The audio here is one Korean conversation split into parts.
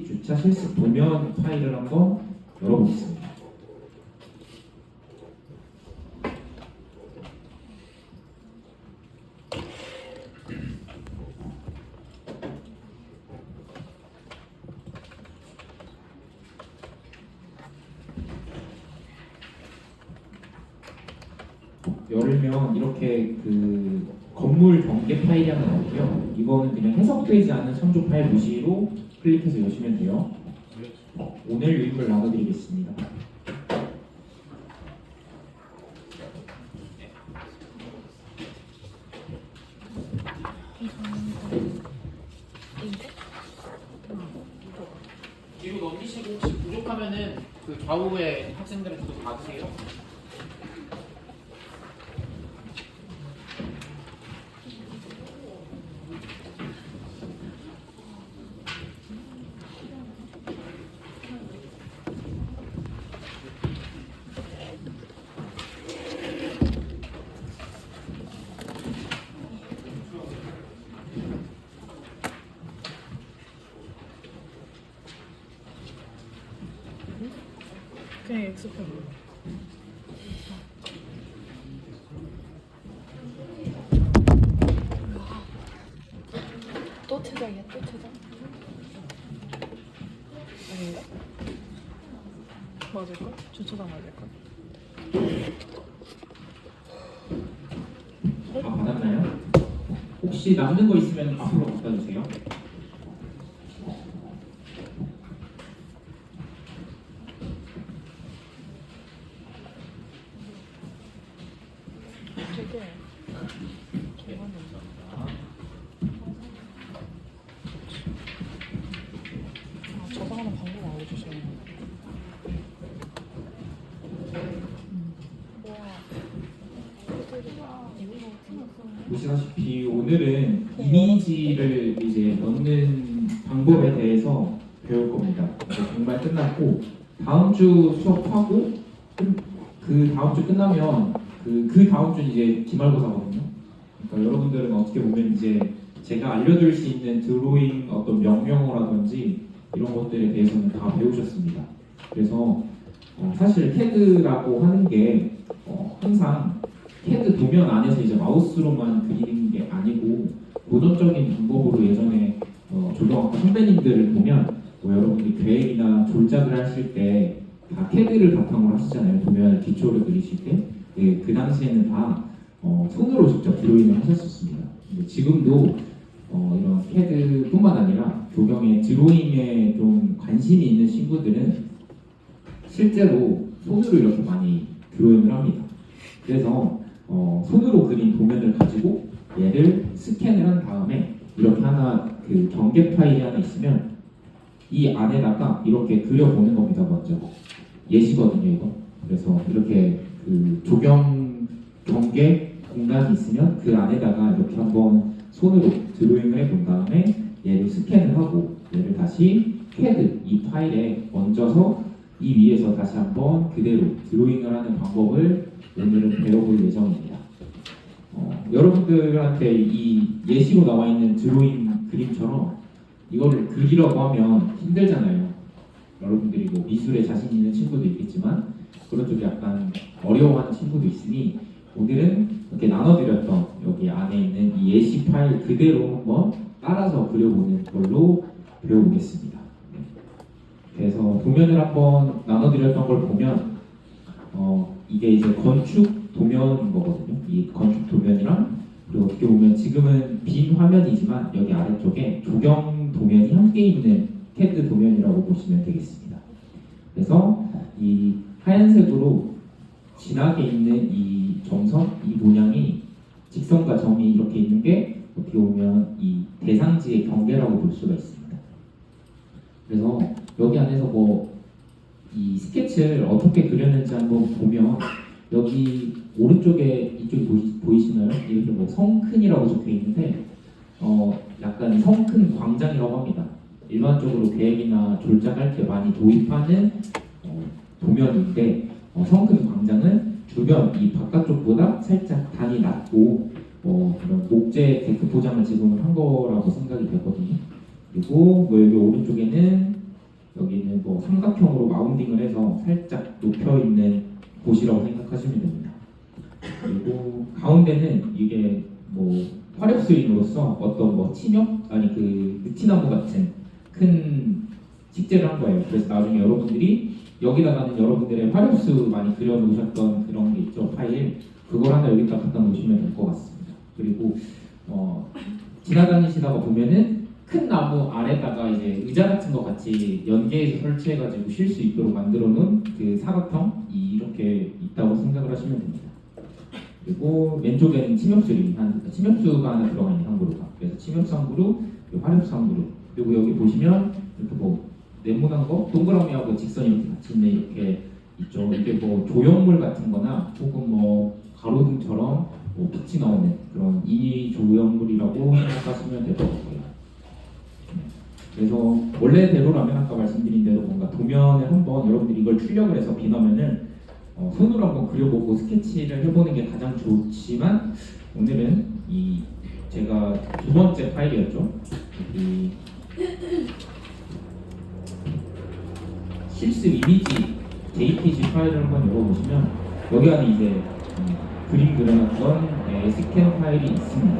주차 실습 도면 파일을 한번 열어보겠습니다. 열면 이렇게 그 건물 전개 파일이 하나 나오고요. 이거는 그냥 해석되지 않은 선조 파일 무시로 클릭해서 여시면 돼요. 오늘 유인물 나눠드리겠습니다. 뒤로 넘기시고 혹시 부족하면은 그 좌우에 학생들한테도 받으세요. 그냥 X표. 또 퇴장이야, 또 퇴장. 아닌가? 맞을걸? 주차장 맞을걸? 다 받았나요? 혹시 남는 거 있으면 앞으로 갖다 주세요. 되게 개관이 저장하는 방법 알려주시면. 보시다시피 오늘은 이미지를 이제 넣는 방법에 대해서 배울 겁니다. 이제 정말 끝났고 다음 주 수업하고 그 다음 주 끝나면 그 다음 주는 이제 기말고사거든요. 그러니까 여러분들은 어떻게 보면 이제 제가 알려드릴 수 있는 드로잉 어떤 명령어라든지 이런 것들에 대해서는 다 배우셨습니다. 그래서 사실 CAD라고 하는 게 항상 CAD 도면 안에서 이제 마우스로만 그리는 게 아니고 고전적인 방법으로 예전에 조경학과 선배님들을 보면 여러분들이 계획이나 졸작을 하실 때 다 CAD를 바탕으로 하시잖아요. 도면 기초를 그리실 때. 네, 그 당시에는 다 손으로 직접 드로잉을 하셨었습니다. 근데 지금도 이런 CAD뿐만 아니라 조경의 드로잉에 좀 관심이 있는 친구들은 실제로 손으로 이렇게 많이 드로잉을 합니다. 그래서 손으로 그린 도면을 가지고 얘를 스캔을 한 다음에 이렇게 하나 그 전개 파일이 하나 있으면 이 안에다가 이렇게 그려보는 겁니다. 먼저 예시거든요, 이거. 그래서 이렇게 그 조경 경계 공간이 있으면 그 안에다가 이렇게 한번 손으로 드로잉을 해본 다음에 얘를 스캔을 하고 얘를 다시 CAD 이 파일에 얹어서 이 위에서 다시 한번 그대로 드로잉을 하는 방법을 오늘은 배워볼 예정입니다. 여러분들한테 이 예시로 나와 있는 드로잉 그림처럼 이거를 그리려고 하면 힘들잖아요. 여러분들이 뭐 미술에 자신 있는 친구도 있겠지만 그런 쪽이 약간 어려워하는 친구도 있으니 오늘은 이렇게 나눠드렸던 여기 안에 있는 이 예시 파일 그대로 한번 따라서 그려보는 걸로 배워보겠습니다. 그래서 도면을 한번 나눠드렸던 걸 보면 이게 이제 건축 도면인 거거든요. 이 건축 도면이랑 그리고 어떻게 보면 지금은 빈 화면이지만 여기 아래쪽에 조경 도면이 함께 있는 CAD 도면이라고 보시면 되겠습니다. 그래서 이 하얀색으로 진하게 있는 이 점선, 이 모양이 직선과 점이 이렇게 있는 게 어떻게 보면 이 대상지의 경계라고 볼 수가 있습니다. 그래서 여기 안에서 뭐 이 스케치를 어떻게 그렸는지 한번 보면 여기 오른쪽에 이쪽이 보이시나요? 이렇게 뭐 성큰이라고 적혀 있는데 약간 성큰 광장이라고 합니다. 일반적으로 계획이나 졸작할 때 많이 도입하는 도면인데 성큰 광장은 주변 이 바깥쪽보다 살짝 단이 낮고 그런 목재 데크 포장을 지금 한 거라고 생각이 되거든요. 그리고 뭐 여기 오른쪽에는 삼각형으로 마운딩을 해서 살짝 높여 있는 곳이라고 생각하시면 됩니다. 그리고 가운데는 이게 뭐 화력 스윙으로서 어떤 뭐 침엽 아니 그 느티나무 같은 큰 식재를 한 거예요. 그래서 나중에 여러분들이 여기다가는 여러분들의 화력수 많이 그려놓으셨던 그런 게 있죠, 파일. 그걸 하나 여기다 갖다 놓으시면 될 것 같습니다. 그리고 지나다니시다가 보면은 큰 나무 아래다가 이제 의자 같은 거 같이 연계해서 설치해가지고 쉴 수 있도록 만들어 놓은 그 사각형이 이렇게 있다고 생각을 하시면 됩니다. 그리고 왼쪽에는 침엽수가 하나 들어가 있는 한 그루가. 그래서 침엽수 한 그루, 화력수 한 그루. 그리고 여기 보시면 이렇게 뭐 네모난 거, 동그라미하고 직선이 이렇게 같이 있는 이렇게 있죠. 이게 뭐 조형물 같은 거나 혹은 뭐 가로등처럼 뭐 빛이 나오는 그런 이 조형물이라고 생각하시면 될 것 같고요. 그래서 원래대로라면 아까 말씀드린 대로 뭔가 도면을 한번 여러분들이 이걸 출력을 해서 빈화면을 손으로 한번 그려보고 스케치를 해보는 게 가장 좋지만 오늘은 이 제가 두 번째 파일이었죠. 이 실습 이미지 JPG 파일을 한번 열어보시면 여기 안에 이제 그림 그려놨던 스캔 파일이 있습니다.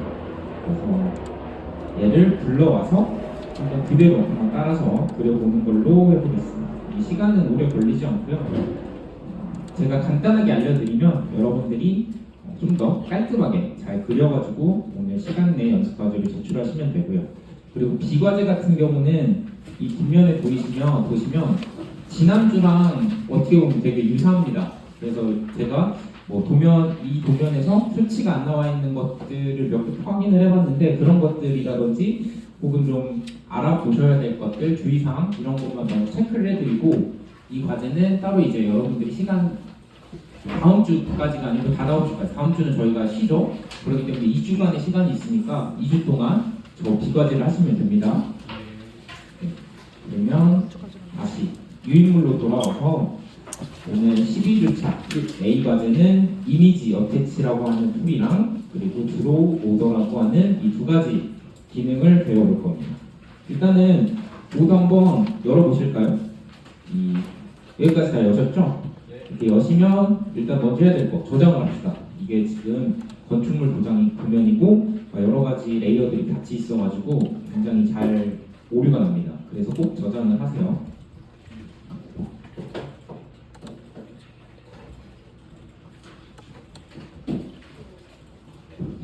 그래서 얘를 불러와서 한번 그대로 한번 따라서 그려보는 걸로 해보겠습니다. 이 시간은 오래 걸리지 않고요. 제가 간단하게 알려드리면 여러분들이 좀 더 깔끔하게 잘 그려가지고 오늘 시간 내 연습 과제를 제출하시면 되고요. 그리고 비과제 같은 경우는 이 뒷면에 보시면 지난주랑 어떻게 보면 되게 유사합니다. 그래서 제가 뭐 이 도면에서 수치가 안 나와 있는 것들을 몇 개 확인을 해봤는데 그런 것들이라든지 혹은 좀 알아보셔야 될 것들, 주의사항 이런 것만 먼저 체크를 해드리고 이 과제는 따로 이제 여러분들이 시간 다음 주까지가 아니고 다다음 주까지 다음 주는 저희가 쉬죠. 그렇기 때문에 2주간의 시간이 있으니까 2주 동안 저 비과제를 하시면 됩니다. 네. 그러면 다시 유인물로 돌아와서 오늘 12주차 A 과제는 이미지 어태치라고 하는 툴이랑 그리고 드로우 오더라고 하는 이 두 가지 기능을 배워볼 겁니다. 일단은 모두 한번 열어보실까요? 여기까지 다 여셨죠? 이렇게 여시면 일단 먼저 해야 될 거 저장을 합시다. 이게 지금 건축물 도장이 도면이고 여러 가지 레이어들이 같이 있어가지고 굉장히 잘 오류가 납니다. 그래서 꼭 저장을 하세요.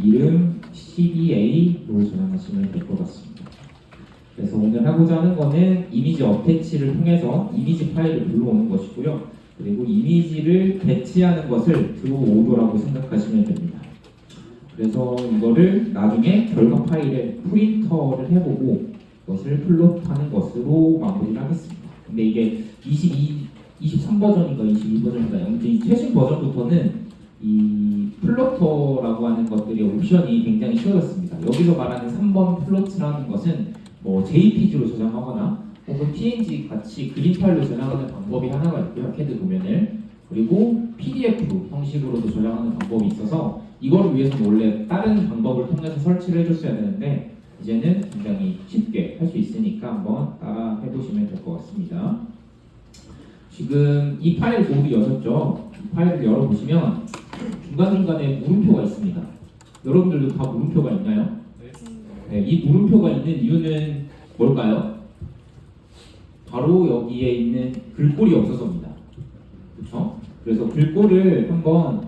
이름 12A로 저장하시면 될 것 같습니다. 그래서 오늘 하고자 하는 거는 이미지 어태치를 통해서 이미지 파일을 불러오는 것이고요. 그리고 이미지를 배치하는 것을 드로우 오더라고 생각하시면 됩니다. 그래서 이거를 나중에 결과 파일에 프린터를 해보고 그것을 플롯하는 것으로 마무리를 하겠습니다. 근데 이게 23버전인가 22버전인가 아무튼 이 최신 버전부터는 이 플로터라고 하는 것들의 옵션이 굉장히 쉬워졌습니다. 여기서 말하는 3번 플로트라는 것은 뭐 JPG로 저장하거나 혹은 PNG 같이 그림 파일로 저장하는 방법이 하나가 있고요. CAD 도면을. 그리고 PDF 형식으로도 저장하는 방법이 있어서 이거를 위해서는 원래 다른 방법을 통해서 설치를 해줬어야 되는데 이제는 굉장히 쉽게 할 수 있으니까 한번 따라 해보시면 될 것 같습니다. 지금 이 파일 모두 여셨죠? 이 파일을 열어보시면 중간중간에 물음표가 있습니다. 여러분들도 다 물음표가 있나요? 네, 이 물음표가 있는 이유는 뭘까요? 바로 여기에 있는 글꼴이 없어서입니다. 그렇죠? 그래서 글꼴을 한번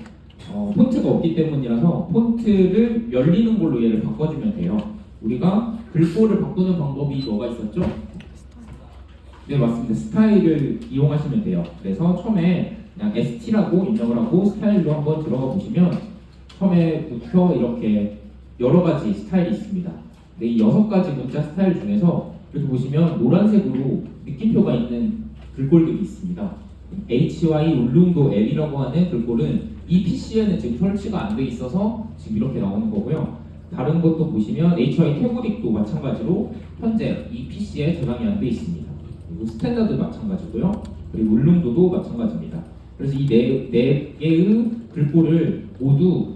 폰트가 없기 때문이라서 폰트를 열리는 걸로 얘를 바꿔주면 돼요. 우리가 글꼴을 바꾸는 방법이 뭐가 있었죠? 네, 맞습니다. 스타일을 이용하시면 돼요. 그래서 처음에 그냥 ST라고 입력을 하고 스타일로 한번 들어가 보시면 처음에부터 이렇게 여러 가지 스타일이 있습니다. 근데 이 6가지 문자 스타일 중에서 이렇게 보시면 노란색으로 느낌표가 있는 글꼴들이 있습니다. HY 울릉도 L이라고 하는 글꼴은 이 PC에는 지금 설치가 안 돼 있어서 지금 이렇게 나오는 거고요. 다른 것도 보시면 HY 태국릭도 마찬가지로 현재 이 PC에 저장이 안 돼 있습니다. 그리고 스탠다드 마찬가지고요. 그리고 울릉도도 마찬가지입니다. 그래서 이 네 개의 글꼴을 모두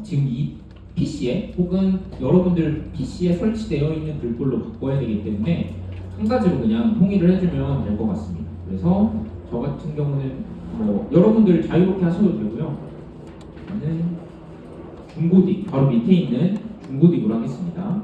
지금 이 PC에 혹은 여러분들 PC에 설치되어 있는 글꼴로 바꿔야 되기 때문에 한 가지로 그냥 통일을 해주면 될 것 같습니다. 그래서 저 같은 경우는 뭐 여러분들 자유롭게 하셔도 되고요. 저는 중고딕 바로 밑에 있는 중고딕으로 하겠습니다.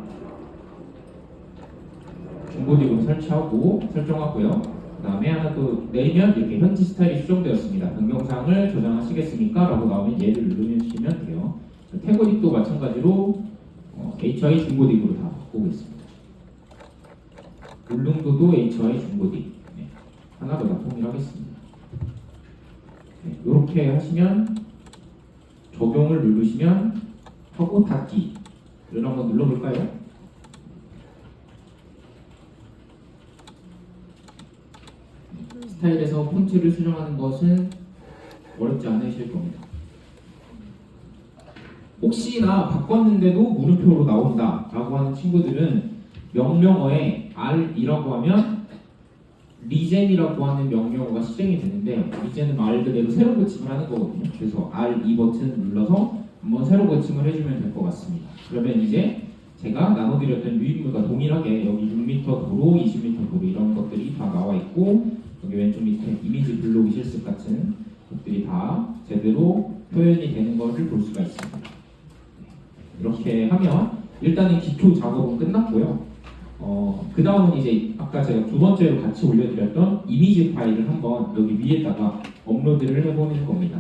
중고딕으로 설치하고 설정하고요. 그 다음에 하나 또 내리면 이렇게 현지 스타일이 수정되었습니다. 변경사항을 저장하시겠습니까? 라고 나오면 얘를 누르시면 돼요. 태고딕도 마찬가지로 HI 중고딕으로 다 바꾸고 있습니다. 울릉도도 HI 중고딕 네, 하나로 다 통일하겠습니다. 네, 이렇게 하시면 적용을 누르시면 하고 닫기 를 한번 눌러볼까요? 스타일에서 폰트를 수정하는 것은 어렵지 않으실 겁니다. 혹시나 바꿨는데도 물음표로 나온다 라고 하는 친구들은 명령어에 R이라고 하면 리젠이라고 하는 명령어가 실행이 되는데 리젠은 말 그대로 새로 고침을 하는 거거든요. 그래서 R2 버튼 눌러서 한번 새로 고침을 해주면 될 것 같습니다. 그러면 이제 제가 나눠드렸던 유인물과 동일하게 여기 6m 도로, 20m 도로 이런 것들이 다 나와 있고 여기 왼쪽 밑에 이미지 블록이 실습 같은 것들이 다 제대로 표현이 되는 것을 볼 수가 있습니다. 이렇게 하면 일단은 기초 작업은 끝났고요. 그 다음은 이제 아까 제가 두 번째로 같이 올려드렸던 이미지 파일을 한번 여기 위에다가 업로드를 해보는 겁니다.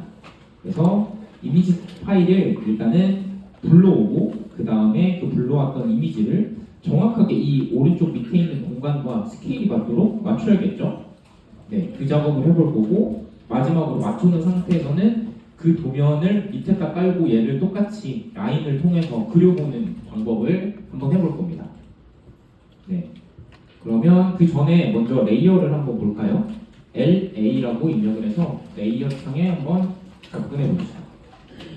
그래서 이미지 파일을 일단은 불러오고 그 다음에 그 불러왔던 이미지를 정확하게 이 오른쪽 밑에 있는 공간과 스케일이 맞도록 맞춰야겠죠. 네, 그 작업을 해볼 거고 마지막으로 맞추는 상태에서는 그 도면을 밑에다 깔고 얘를 똑같이 라인을 통해서 그려보는 방법을 한번 해볼 겁니다. 네, 그러면 그 전에 먼저 레이어를 한번 볼까요? LA라고 입력을 해서 레이어 창에 한번 접근해 봅시다.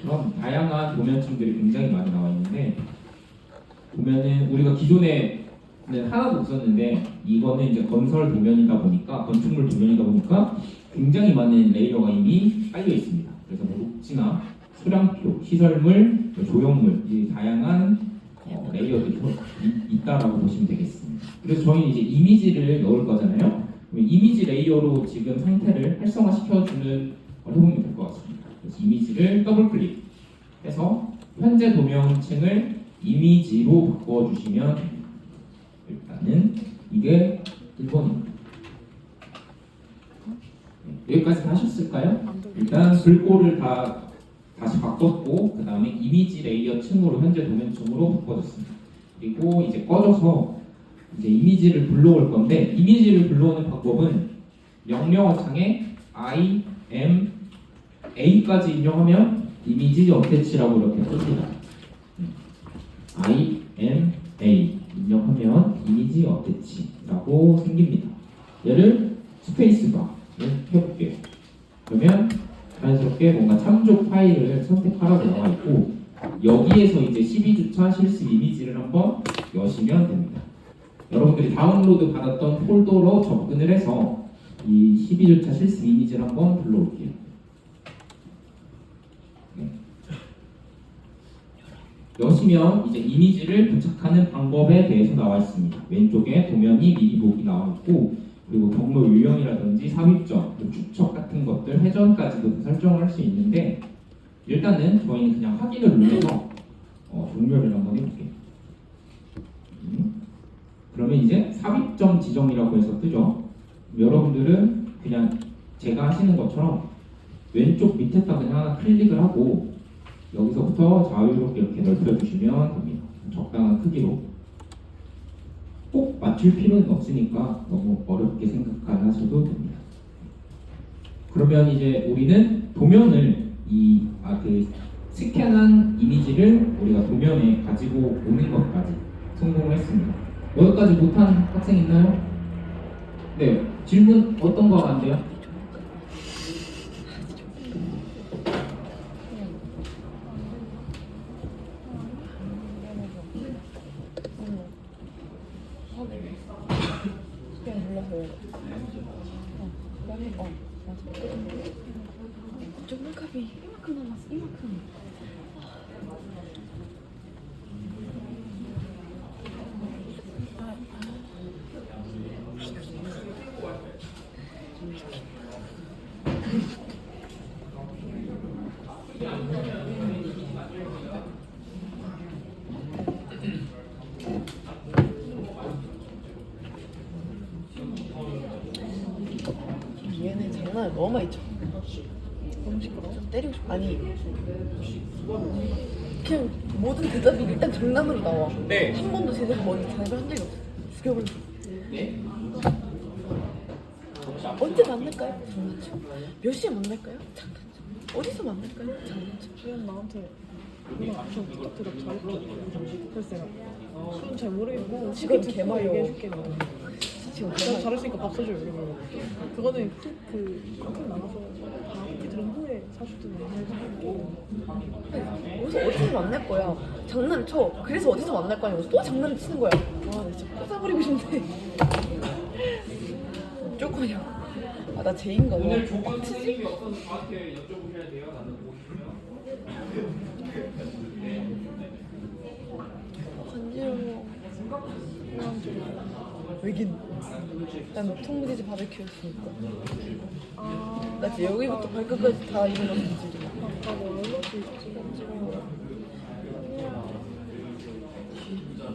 그럼 다양한 도면층들이 굉장히 많이 나와 있는데 보면은 우리가 기존에는 하나도 없었는데 이거는 이제 건설 도면이다 보니까 건축물 도면이다 보니까 굉장히 많은 레이어가 이미 깔려 있습니다. 그래서 뭐 녹지나 수량표, 시설물, 조형물 이 다양한 레이어들이 있다라고 보시면 되겠습니다. 그래서 저희는 이제 이미지를 넣을 거잖아요. 이미지 레이어로 지금 상태를 활성화시켜주는 걸 해보면 될 것 같습니다. 그래서 이미지를 더블 클릭해서 현재 도면층을 이미지로 바꿔주시면 됩니다. 일단은 이게 1번입니다. 여기까지 하셨을까요? 일단 글꼴을 다 다시 바꿨고 그 다음에 이미지 레이어 층으로 현재 도면층으로 바꿔줬습니다. 그리고 이제 꺼져서 이제 이미지를 불러올 건데 이미지를 불러오는 방법은 명령어 창에 I, M, A까지 입력하면 이미지 어태치라고 이렇게 뜹니다. I, M, A 입력하면 이미지 어태치라고 생깁니다. 얘를 스페이스바를 해볼게요. 그러면 자연스럽게 뭔가 참조 파일을 선택하라고 나와 있고 여기에서 이제 12주차 실습 이미지를 한번 여시면 됩니다. 여러분들이 다운로드 받았던 폴더로 접근을 해서 이 12주차 실습 이미지를 한번 불러올게요. 네. 여시면 이제 이미지를 부착하는 방법에 대해서 나와 있습니다. 왼쪽에 도면이 미리 보기 나와 있고 그리고 경로 유형이라든지 삽입점, 축척 같은 것들, 회전까지도 설정을 할 수 있는데 일단은 저희는 그냥 확인을 눌러서 종료를 한번 해볼게요. 그러면 이제 삽입점 지정이라고 해서 뜨죠. 여러분들은 그냥 제가 하시는 것처럼 왼쪽 밑에다 그냥 하나 클릭을 하고 여기서부터 자유롭게 이렇게 넓혀주시면 됩니다. 적당한 크기로. 꼭 맞출 필요는 없으니까 너무 어렵게 생각 안 하셔도 됩니다. 그러면 이제 우리는 도면을 그 스캔한 이미지를 우리가 도면에 가지고 오는 것까지 성공을 했습니다. 여기까지 못한 학생 있나요? 네, 질문 어떤 거가 안 돼요? 그냥 눌러서 맞아. 조명값이 이만큼 남았어, 이만큼. 얘는 장난을 너무 많이 쳐. 너무 시끄러워. 좀 때리고 싶어. 아니 그냥 모든 대답이 일단 장난으로 나와. 네. 한 번도 제대로 머리 장난을 한 적이 없어. 죽여버려. 네? 언제 만날까요? 장난쳐. 몇 시에 만날까요? 장난쳐. 어디서 만날까요? 장난쳐. 지금 나한테 누나 좀 부탁드려 잘할게. 그래서 내가 지금 잘 모르겠고 지금 듣고 개마요. 얘기해줄게. 뭐. 지금 내가 잘했으니까 밥 사줘 이러고. 그거는 커피 나가서 다 들은 후에 사주든 해주고. 여기서 어디서 만날 거야? 장난을 쳐. 그래서 어디서 만날 거야? 여기서 또 장난을 치는 거야. 와, 나 진짜 꽂아버리고 싶네. 어쩔 거냐? 아, 나 제인가 봐. 오늘 조교 선생님이 없어서 저한테 여쭤보셔야 돼요. 나는 보고 간지러워. 왜긴? 난 통돼지 바베큐였으니까. 나 진짜 여기부터 발끝까지 다 일어나서 간지러워. 아까 뭐 알러지 있지.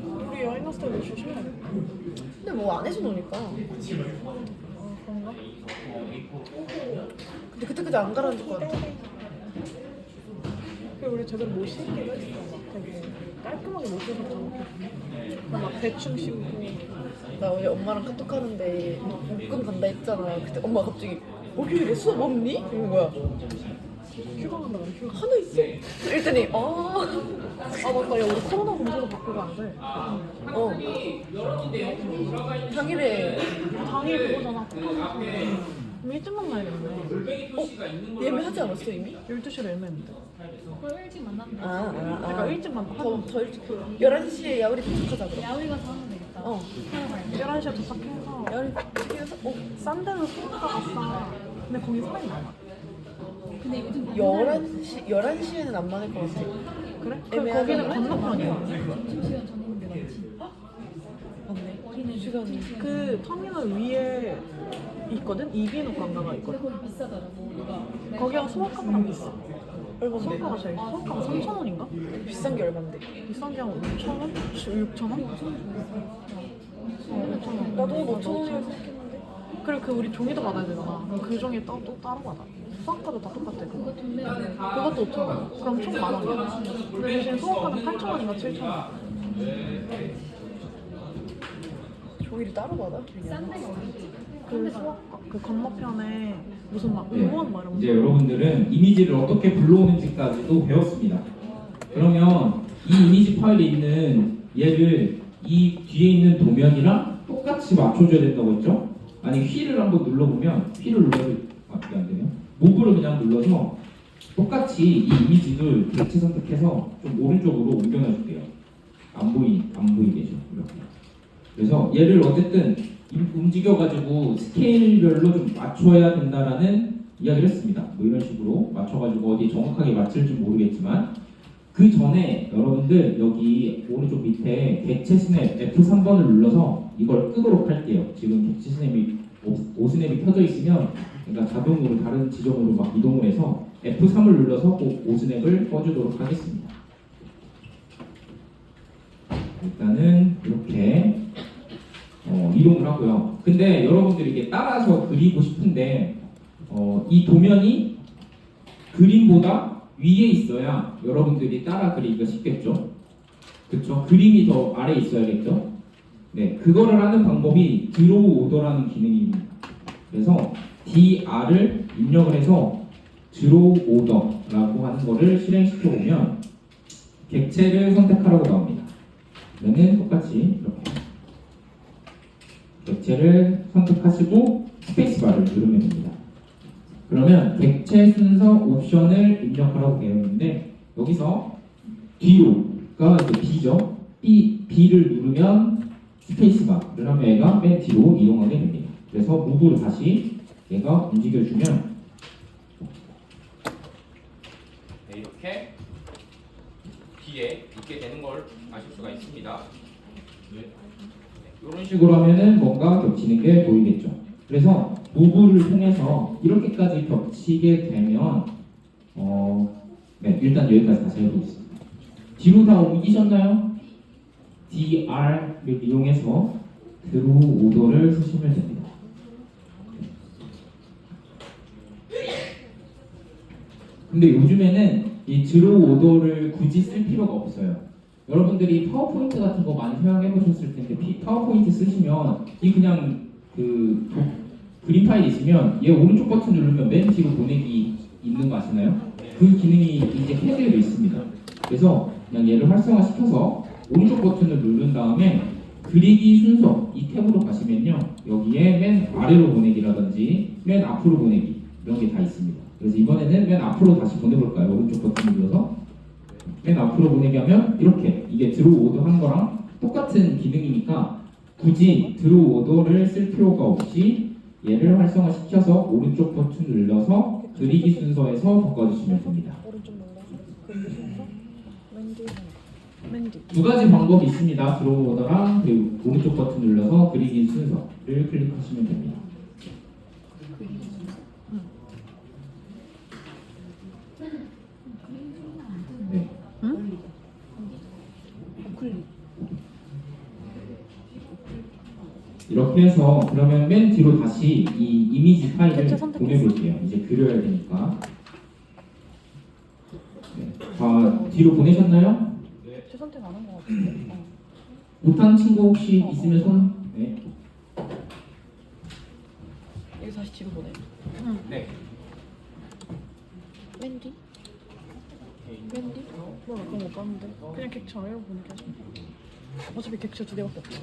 우리 여행 갔을 때 며칠 쉬어야 돼. 근데 뭐 안에서 노니까. 아 그런가? 근데 그때까지 안 가라앉을 것 같아. 그 우리 제대로 못 씻기로 했어. 되게 깔끔하게 못 씻었잖아. 막 대충 씻고. 나 어제 엄마랑 카톡하는데 목금 간다 했잖아. 그때 엄마가 갑자기 목요일에 수업 없니? 이런 거야. 휴가 간다 그래 휴가. 하나 있어. 그랬더니 아 맞다. 야 우리 코로나 검사도 받고 가야 돼. 당일에 당일 그거잖아. 그럼 일찍 만나야겠네. 예매하지 않았어 이미? 12시로 예매했는데. 그걸 일찍 만났는데 그러니까 일찍 만나. 더 일찍 11시에 야우리 도착하자 그럼. 야외 가서 하면 되겠다. 11시에 도착해서 야우리 도착해서 싼 데는 소주가 싸. 근데 거기 사람이 많아. 근데 요즘 11시에는 안 많을 것 같아. 그래? 애매하게 거기는 건너편이야. 점심시간 전문대 많지. 맞네. 어린애 시간이. 그 터미널 위에 있거든? 이비인후 관가가 근데 있거든. 거기 비싸더라고. 누가 거기가 수학과보다 비싸. 얼마인데? 수학과가 제일 수학과가 3,000원인가? 비싼 게 얼만데? 비싼 게 한 5,000원? 6,000원? 어, 5,000원. 나도 5,000원이라고 생각했는데. 그리고 그 우리 종이도 받아야 되잖아. 그럼 그 종이 또 따로 받아. 수학과도 다 똑같아. 그거. 돈 내야 돼. 그것도 5,000원. 그럼 총 10,000원이야. 근데 대신 수학과는 8,000원인가 7,000원. 종이를 따로 받아? 싼 데가 어딨지? 그 수학과 그 건너편에 무슨 막 네. 의원 막 이런 이제 거. 여러분들은 이미지를 어떻게 불러오는지까지도 배웠습니다. 그러면 이 이미지 파일에 있는 얘를 이 뒤에 있는 도면이랑 똑같이 맞춰줘야 된다고 했죠? 아니 휠을 한번 눌러보면 휠을 눌러도 이게 안 되네요. 모브를 그냥 눌러서 똑같이 이 이미지를 대체 선택해서 좀 오른쪽으로 옮겨놔줄게요. 안 보이게죠. 이렇게. 그래서 얘를 어쨌든 움직여가지고 스케일별로 좀 맞춰야 된다라는 이야기를 했습니다. 뭐 이런 식으로 맞춰가지고 어디 정확하게 맞출지 모르겠지만 그 전에 여러분들 여기 오른쪽 밑에 객체 스냅 F3번을 눌러서 이걸 끄도록 할게요. 지금 객체 스냅이 오스냅이 켜져 있으면 그러니까 자동으로 다른 지점으로 막 이동을 해서 F3을 눌러서 꼭 오스냅을 꺼주도록 하겠습니다. 일단은 이렇게 이동을 하고요. 근데 여러분들이 이게 따라서 그리고 싶은데 이 도면이 그림보다 위에 있어야 여러분들이 따라 그리기가 쉽겠죠. 그렇죠? 그림이 더 아래에 있어야겠죠. 네, 그거를 하는 방법이 드로우 오더라는 기능입니다. 그래서 DR을 입력을 해서 드로우 오더라고 하는 거를 실행시켜 보면 객체를 선택하라고 나옵니다. 그러면 똑같이 이렇게 객체를 선택하시고 스페이스바를 누르면 됩니다. 그러면 객체 순서 옵션을 입력하라고 되어 있는데 여기서 뒤로가 이제 B죠. B를 누르면 스페이스바를 하면 얘가 맨 뒤로 이동하게 됩니다. 그래서 무브를 다시 얘가 움직여주면 네, 이렇게 뒤에 있게 되는 걸 아실 수가 있습니다. 이런 식으로 하면은 뭔가 겹치는 게 보이겠죠. 그래서 무브를 통해서 이렇게까지 겹치게 되면 네, 일단 여기까지 다시 해보겠습니다. 뒤로 다 옮기셨나요? DR을 이용해서 드로우 오더를 쓰시면 됩니다. 근데 요즘에는 이 드로우 오더를 굳이 쓸 필요가 없어요. 여러분들이 파워포인트 같은 거 많이 사용해 보셨을 텐데 파워포인트 쓰시면 이 그냥 그 그림 파일 있으면 얘 오른쪽 버튼 누르면 맨 뒤로 보내기 있는 거 아시나요? 그 기능이 이제 패드에도 있습니다. 그래서 그냥 얘를 활성화시켜서 오른쪽 버튼을 누른 다음에 그리기 순서 이 탭으로 가시면요, 여기에 맨 아래로 보내기라든지 맨 앞으로 보내기 이런 게 다 있습니다. 그래서 이번에는 맨 앞으로 다시 보내볼까요? 오른쪽 버튼 눌러서 맨 앞으로 보내기 하면 이렇게 이게 드로우 오더 한 거랑 똑같은 기능이니까 굳이 드로우 오더를 쓸 필요가 없이 얘를 활성화시켜서 오른쪽 버튼 눌러서 그리기 순서에서 바꿔주시면 됩니다. 오른쪽 눌러서 그리기 순서 맨 뒤. 두 가지 방법이 있습니다. 드로우 오더랑 그리고 오른쪽 버튼 눌러서 그리기 순서를 클릭하시면 됩니다. 네. 이렇게 해서 그러면 맨 뒤로 다시 이 이미지 파일을 캡처 선택했어. 보내볼게요. 이제 그려야 되니까. 네. 다 뒤로 보내셨나요? 제 선택 안 한 것 같은데. 못한 친구 혹시 있으면 손? 네. 이거 다시 뒤로 보내. 네. 맨 뒤? 맨 뒤? 몰라 그건 못 봤는데. 그냥 객체 아래로 보내게 하자. 어차피 객체 2개밖에 없어.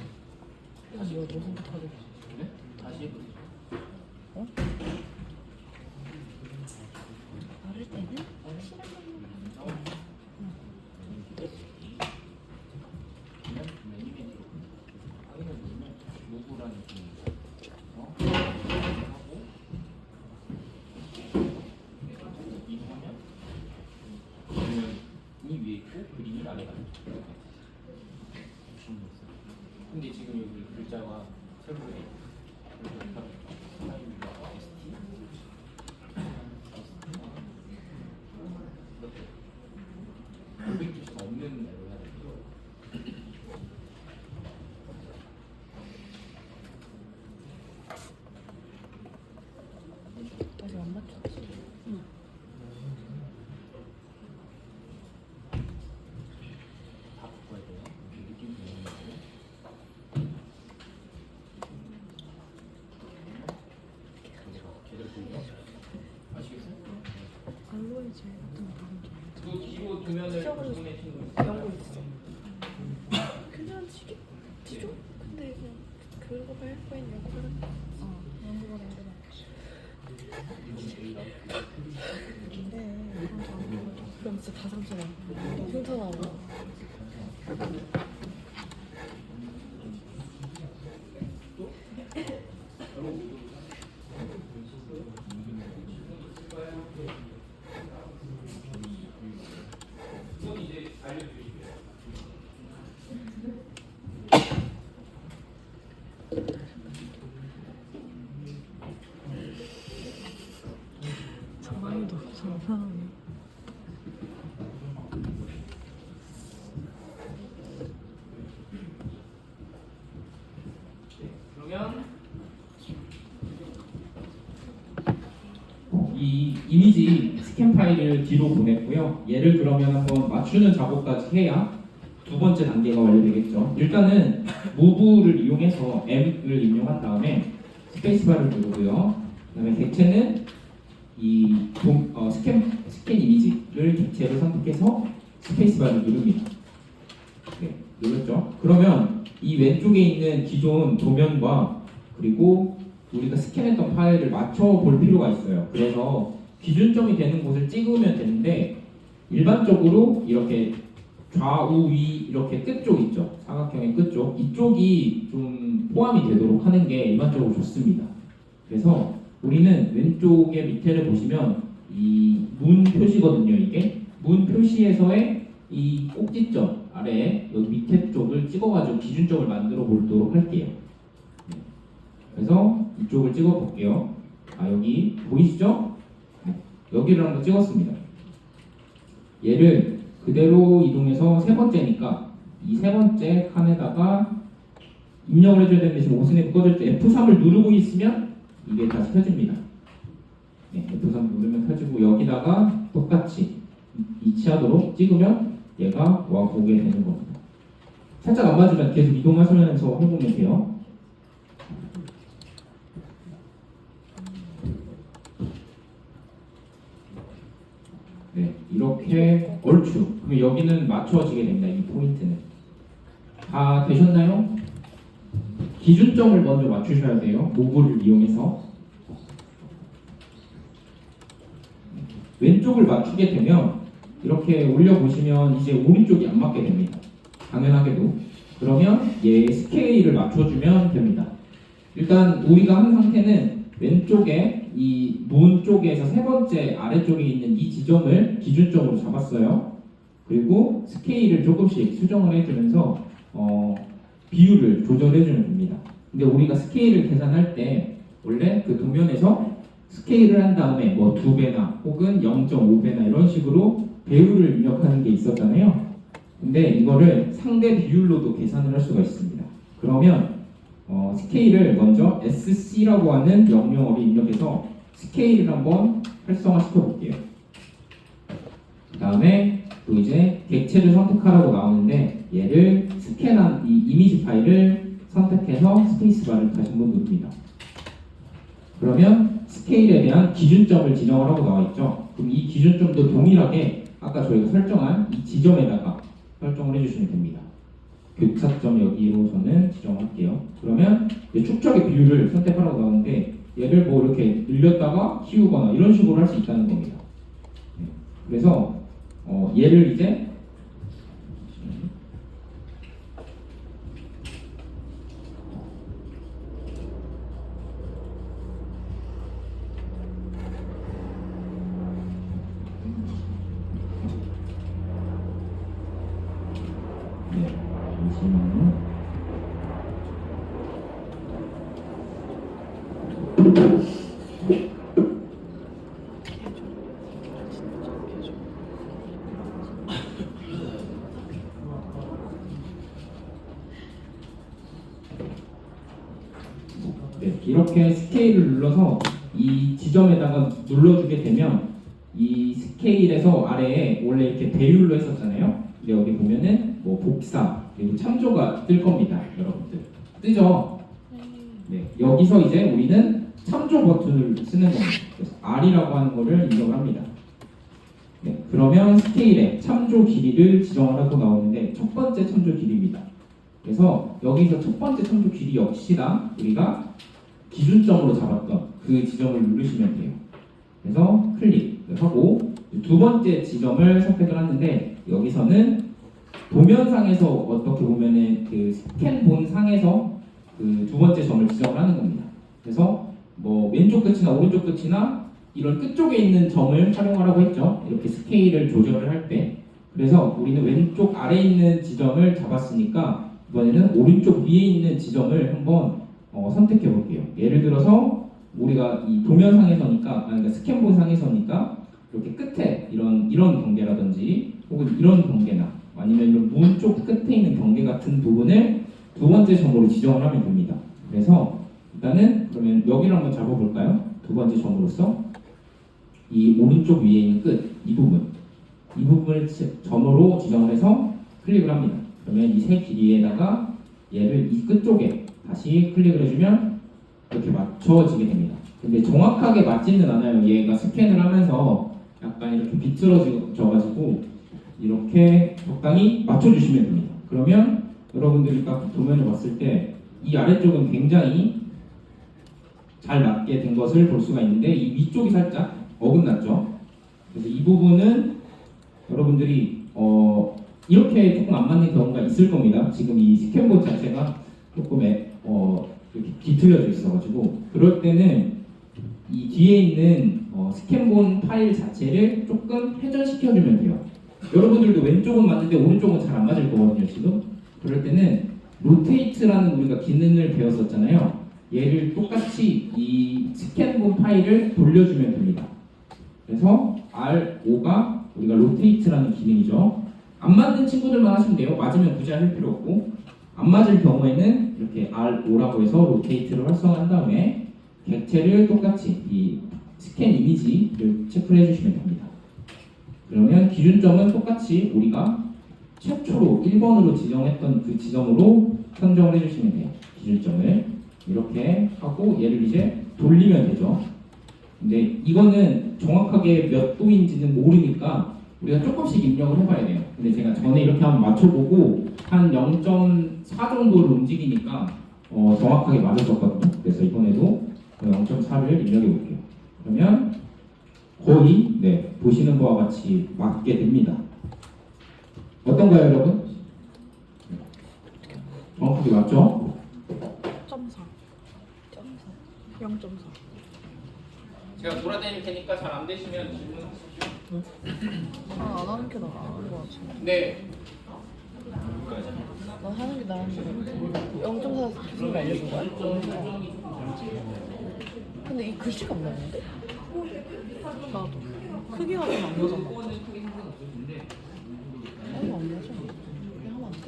다시 이거 무슨 타고? 네? 다시 어릴 때는 실험 이 위에 있고 그림이 아래가 있죠. 근데 지금 여기 글자가 새로 돼 있고 없는 애로 해야 돼요. 다시 안 맞췄지. 다 바꿔야 돼요. 느낌 있는 거고. 제대로 보이죠? 아시겠어요? 알로에 젤 같은 거 바른 게 그 뒤로 도면을 시작을 보내 친구 있어요. 연고 있어. 그냥 지죠? 근데 그냥 그거 할 바엔 연구를 연구가 안 되나. 그럼 진짜 다 삼촌아. 흉터 나오고. 장난도 장난하네. 그러면 이 이미지 스캔 파일을 뒤로 보냈고요. 얘를 그러면 한번 맞추는 작업까지 해야 두 번째 단계가 완료되겠죠. 일단은 무브를 이용해서 M을 입력한 다음에 스페이스바를 누르고요. 그다음에 객체는 이 스캔 이미지를 객체로 선택해서 스페이스바를 누릅니다. 네, 눌렀죠. 그러면 이 왼쪽에 있는 기존 도면과 그리고 우리가 스캔했던 파일을 맞춰 볼 필요가 있어요. 그래서 기준점이 되는 곳을 찍으면 되는데 일반적으로 이렇게 좌우 위 이렇게 끝쪽 있죠. 사각형의 끝쪽 이쪽이 좀 포함이 되도록 하는 게 일반적으로 좋습니다. 그래서 우리는 왼쪽에 밑에를 보시면 이 문 표시거든요. 이게 문 표시에서의 이 꼭지점 아래에 여기 밑에 쪽을 찍어가지고 기준점을 만들어 보도록 할게요. 네. 그래서 이쪽을 찍어 볼게요. 아 여기 보이시죠? 네. 여기를 한번 찍었습니다. 얘를 그대로 이동해서 세 번째니까 이 세 번째 칸에다가 입력을 해줘야 되는데 지금 오스냅 꺼질 때 F3을 누르고 있으면 이게 다시 켜집니다. 네, F3 누르면 켜지고 여기다가 똑같이 이치하도록 찍으면 얘가 와 보게 되는 겁니다. 살짝 안 맞으면 계속 이동하시면서 해보면 돼요. 네, 이렇게 얼추. 그럼 여기는 맞춰지게 됩니다. 이 포인트는. 다 되셨나요? 기준점을 먼저 맞추셔야 돼요. 모브를 이용해서. 왼쪽을 맞추게 되면 이렇게 올려보시면 이제 오른쪽이 안 맞게 됩니다. 당연하게도. 그러면 얘 스케일을 맞춰주면 됩니다. 일단 우리가 한 상태는 왼쪽에 이 문 쪽에서 세 번째 아래쪽에 있는 이 지점을 기준점으로 잡았어요. 그리고 스케일을 조금씩 수정을 해주면서 비율을 조절해주면 됩니다. 근데 우리가 스케일을 계산할 때 원래 그 도면에서 스케일을 한 다음에 뭐 2배나 혹은 0.5배나 이런 식으로 배율을 입력하는 게 있었잖아요. 근데 이거를 상대 비율로도 계산을 할 수가 있습니다. 그러면 스케일을 먼저 SC라고 하는 명령어를 입력해서 스케일을 한번 활성화시켜 볼게요. 그 다음에 또 이제 객체를 선택하라고 나오는데 얘를 스캔한 이 이미지 파일을 선택해서 스페이스바를 다시 한번 누릅니다. 그러면 스케일에 대한 기준점을 지정을 하고 나와 있죠. 그럼 이 기준점도 동일하게 아까 저희가 설정한 이 지점에다가 설정을 해주시면 됩니다. 교차점 여기로 저는 지정할게요. 그러면 축적의 비율을 선택하라고 나오는데 얘를 뭐 이렇게 늘렸다가 키우거나 이런 식으로 할 수 있다는 겁니다. 그래서 얘를 이제 잠시만요. 네, 이렇게 스케일을 눌러서 이 지점에다가 눌러주게 되면 이 스케일에서 아래에 원래 이렇게 배율로 했었잖아요. 근데 여기 보면은 뭐 복사 그리고 참조가 뜰 겁니다, 여러분들. 뜨죠? 네, 여기서 이제 우리는 참조 버튼을 쓰는 겁니다. 그래서 R이라고 하는 거를 입력을 합니다. 네, 그러면 스케일에 참조 길이를 지정하라고 나오는데 첫 번째 참조 길이입니다. 그래서 여기서 첫 번째 참조 길이 역시나 우리가 기준점으로 잡았던 그 지점을 누르시면 돼요. 그래서 클릭을 하고 두 번째 지점을 선택을 하는데 여기서는 도면상에서 어떻게 보면은 그 스캔본 상에서 그 두 번째 점을 지정을 하는 겁니다. 그래서 뭐 왼쪽 끝이나 오른쪽 끝이나 이런 끝쪽에 있는 점을 활용하라고 했죠. 이렇게 스케일을 조절을 할 때. 그래서 우리는 왼쪽 아래에 있는 지점을 잡았으니까 이번에는 오른쪽 위에 있는 지점을 한번 선택해 볼게요. 예를 들어서 우리가 이 도면상에서니까 그러니까 스캔본 상에서니까 이렇게 끝에 이런 경계라든지 혹은 이런 경계나 아니면 이런 문 쪽 끝에 있는 경계 같은 부분을 두 번째 점으로 지정을 하면 됩니다. 그래서 일단은 그러면 여기를 한번 잡아볼까요? 두 번째 점으로서 이 오른쪽 위에 있는 끝, 이 부분을 점으로 지정을 해서 클릭을 합니다. 그러면 이 세 길이에다가 얘를 이 끝쪽에 다시 클릭을 해주면 이렇게 맞춰지게 됩니다. 근데 정확하게 맞지는 않아요. 얘가 스캔을 하면서 약간 이렇게 비틀어져가지고 이렇게 적당히 맞춰주시면 됩니다. 그러면 여러분들이 딱 도면을 봤을 때 이 아래쪽은 굉장히 잘 맞게 된 것을 볼 수가 있는데 이 위쪽이 살짝 어긋났죠. 그래서 이 부분은 여러분들이 이렇게 조금 안 맞는 경우가 있을 겁니다. 지금 이 스캔본 자체가 조금 이렇게 뒤틀려져 있어가지고 그럴 때는 이 뒤에 있는 스캔본 파일 자체를 조금 회전시켜주면 돼요. 여러분들도 왼쪽은 맞는데 오른쪽은 잘 안 맞을 거거든요. 지금 그럴 때는 로테이트라는 우리가 기능을 배웠었잖아요. 얘를 똑같이 이 스캔본 파일을 돌려주면 됩니다. 그래서 R5가 우리가 로테이트라는 기능이죠. 안 맞는 친구들만 하시면 돼요. 맞으면 굳이 할 필요 없고 안 맞을 경우에는 이렇게 R5라고 해서 로테이트를 활성화한 다음에 객체를 똑같이 이 스캔 이미지를 체크를 해주시면 됩니다. 그러면 기준점은 똑같이 우리가 최초로 1번으로 지정했던 그 지점으로 선정을 해주시면 돼요. 기준점을 이렇게 하고 얘를 이제 돌리면 되죠. 근데 이거는 정확하게 몇 도인지는 모르니까 우리가 조금씩 입력을 해봐야 돼요. 근데 제가 전에 이렇게 한번 맞춰보고 한 0.4 정도를 움직이니까 정확하게 맞았었거든요. 그래서 이번에도 0.4를 입력해 볼게요. 그러면 거의 네, 보시는 바와 같이 맞게 됩니다. 어떤가요, 여러분? 정확하게 맞죠? 0.4. 0.4. 제가 돌아다닐 테니까 잘 안 되시면 질문하십시오. 안 하는 게 나은 거 같은데. 네. 나 하는 게 나은 거 같아. 0.4 교수님 알려준 거야? 근데 이 글씨가 안 나오는데? 나도. 크기가 좀 안 나잖아. 하면 안 되죠? 그냥 하면 안 돼.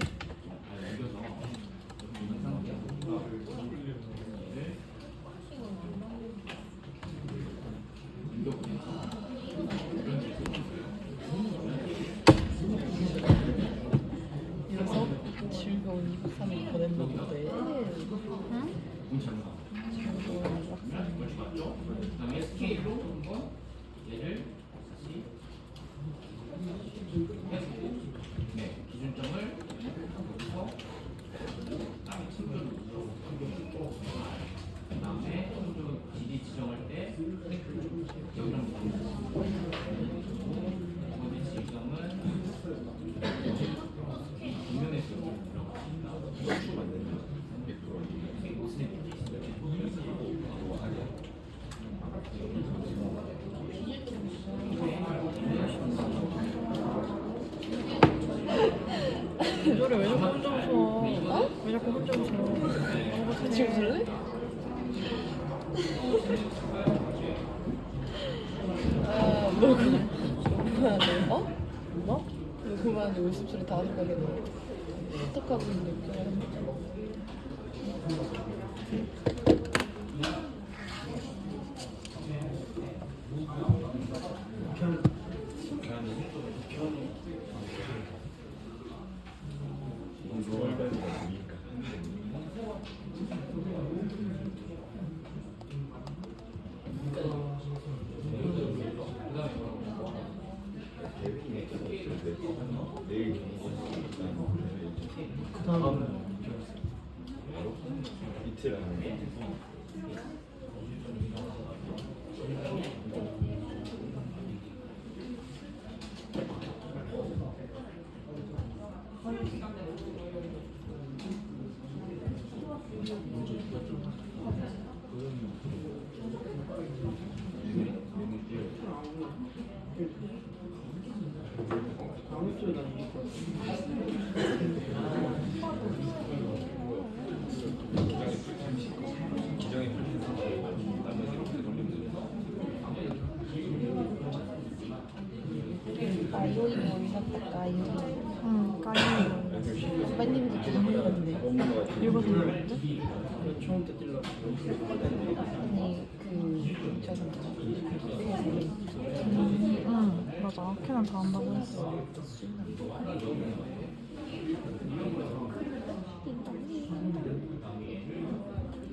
이래서 즐거운 2박 3일 보냈나 보대. 응? 즐거운 2박 3일. 그다음에 스케일로 한번 얘를 다시 해주고 네 기준점을 여기서 그다음에 그다음에 길이 지정할 때 여기랑 어디 지점은 정면에서 들어갑니다. 무슨 노래 왜 자꾸 혼자 웃어? 어? 왜 자꾸 혼자 웃어? 같이 웃을래? 녹음하네. 뭐? 녹음하는데 웃음소리 다 들어가겠네. 어떡하고 있는 거야? 이틀 하는 거. 기정이 까요이 모이셨다까요? 응, 까요. 오빠님도 기분이었네. 읽어서 모르는데? 아니 저 사람 응, 맞아. 걔는 다 한다고 했어.